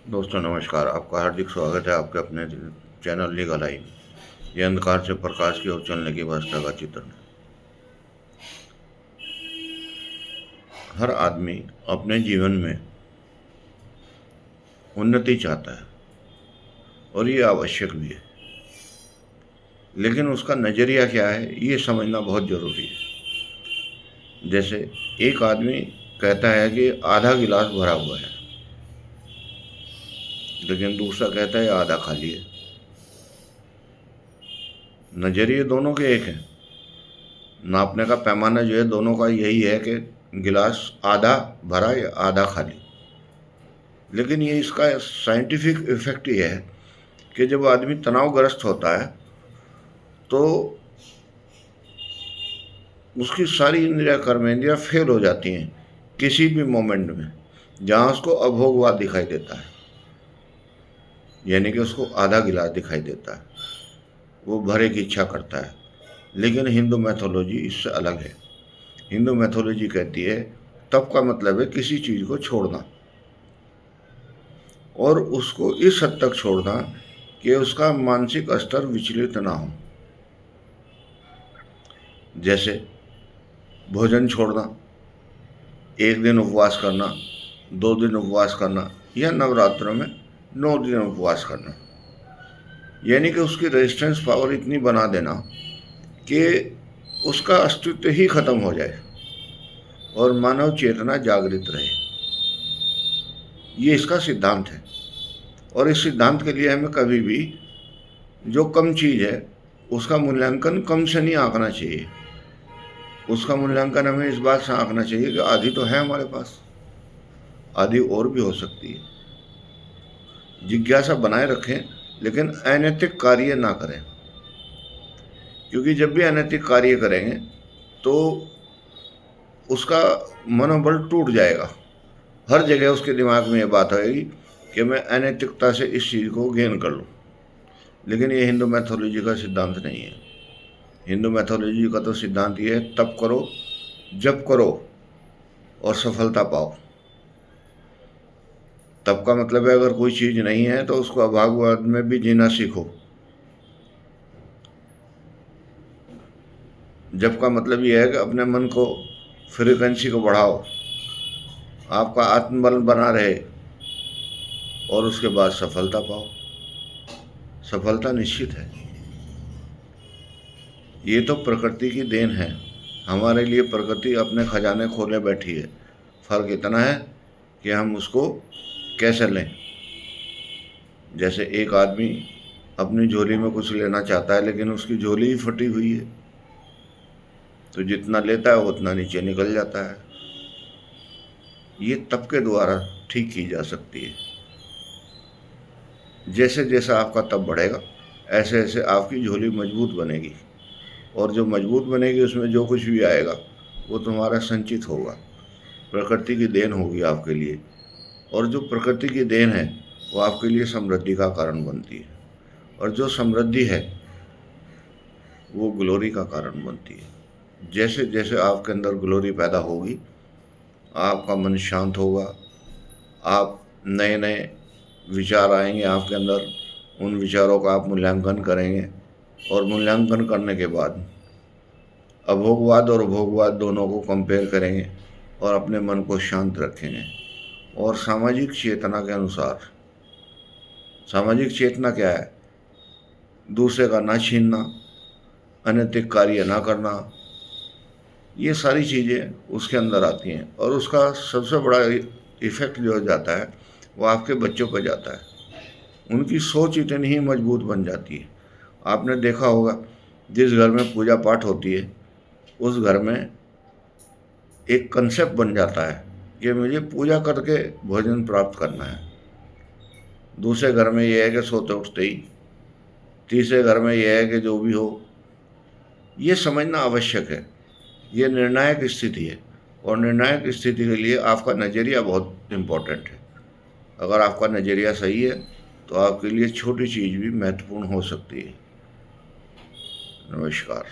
दोस्तों नमस्कार। आपका हार्दिक स्वागत है आपके अपने चैनल लीगल लाइन। ये अंधकार से प्रकाश की ओर चलने की व्यवस्था का चित्रण है। हर आदमी अपने जीवन में उन्नति चाहता है और ये आवश्यक भी है, लेकिन उसका नज़रिया क्या है ये समझना बहुत ज़रूरी है। जैसे एक आदमी कहता है कि आधा गिलास भरा हुआ है, लेकिन दूसरा कहता है आधा खाली है। नज़रिए दोनों के एक हैं, नापने का पैमाना जो है दोनों का यही है कि गिलास आधा भरा या आधा खाली। लेकिन ये इसका साइंटिफिक इफेक्ट ये है कि जब आदमी तनावग्रस्त होता है तो उसकी सारी इंद्रिया कर्मेंद्रियाँ फेल हो जाती हैं किसी भी मोमेंट में जहाँ उसको अभोगवाद दिखाई देता है, यानी कि उसको आधा गिलास दिखाई देता है, वो भरे की इच्छा करता है। लेकिन हिंदू मैथोलॉजी इससे अलग है। हिंदू मैथोलॉजी कहती है तप का मतलब है किसी चीज़ को छोड़ना, और उसको इस हद तक छोड़ना कि उसका मानसिक स्तर विचलित ना हो। जैसे भोजन छोड़ना, एक दिन उपवास करना, 2 दिन उपवास करना, या नवरात्रों में 9 दिन उपवास करना, यानी कि उसकी रेजिस्टेंस पावर इतनी बना देना कि उसका अस्तित्व ही खत्म हो जाए और मानव चेतना जागृत रहे। ये इसका सिद्धांत है। और इस सिद्धांत के लिए हमें कभी भी जो कम चीज़ है उसका मूल्यांकन कम से नहीं आंकना चाहिए। उसका मूल्यांकन हमें इस बात से आंकना चाहिए कि आधी तो है हमारे पास, आधी और भी हो सकती है। जिज्ञासा बनाए रखें, लेकिन अनैतिक कार्य ना करें, क्योंकि जब भी अनैतिक कार्य करेंगे तो उसका मनोबल टूट जाएगा। हर जगह उसके दिमाग में ये बात आएगी कि मैं अनैतिकता से इस चीज़ को गेन कर लूँ। लेकिन ये हिंदू मैथोलॉजी का सिद्धांत नहीं है। हिंदू मैथोलॉजी का तो सिद्धांत ये है तप करो, जप करो और सफलता पाओ। तप का मतलब है अगर कोई चीज़ नहीं है तो उसको अभागवाद में भी जीना सीखो। जप का मतलब ये है कि अपने मन को, फ्रीक्वेंसी को बढ़ाओ, आपका आत्मबल बना रहे और उसके बाद सफलता पाओ। सफलता निश्चित है। ये तो प्रकृति की देन है। हमारे लिए प्रकृति अपने खजाने खोले बैठी है। फर्क इतना है कि हम उसको कैसे लें। जैसे एक आदमी अपनी झोली में कुछ लेना चाहता है, लेकिन उसकी झोली ही फटी हुई है, तो जितना लेता है उतना नीचे निकल जाता है। ये तप के द्वारा ठीक की जा सकती है। जैसे जैसा आपका तप बढ़ेगा ऐसे ऐसे आपकी झोली मजबूत बनेगी, और जो मजबूत बनेगी उसमें जो कुछ भी आएगा वो तुम्हारा संचित होगा, प्रकृति की देन होगी आपके लिए। और जो प्रकृति की देन है वो आपके लिए समृद्धि का कारण बनती है, और जो समृद्धि है वो ग्लोरी का कारण बनती है। जैसे जैसे आपके अंदर ग्लोरी पैदा होगी, आपका मन शांत होगा, आप नए नए विचार आएंगे आपके अंदर, उन विचारों का आप मूल्यांकन करेंगे, और मूल्यांकन करने के बाद अभोगवाद और भोगवाद दोनों को कंपेयर करेंगे और अपने मन को शांत रखेंगे। और सामाजिक चेतना के अनुसार, सामाजिक चेतना क्या है? दूसरे का ना छीनना, अनैतिक कार्य ना करना, ये सारी चीज़ें उसके अंदर आती हैं। और उसका सबसे बड़ा इफ़ेक्ट जो जाता है वो आपके बच्चों पर जाता है। उनकी सोच इतनी ही मजबूत बन जाती है। आपने देखा होगा जिस घर में पूजा पाठ होती है उस घर में एक कंसेप्ट बन जाता है कि मुझे पूजा करके भोजन प्राप्त करना है। दूसरे घर में यह है कि सोते उठते ही, तीसरे घर में यह है कि जो भी हो। ये समझना आवश्यक है। ये निर्णायक स्थिति है, और निर्णायक स्थिति के लिए आपका नज़रिया बहुत इम्पोर्टेंट है। अगर आपका नज़रिया सही है तो आपके लिए छोटी चीज़ भी महत्वपूर्ण हो सकती है। नमस्कार।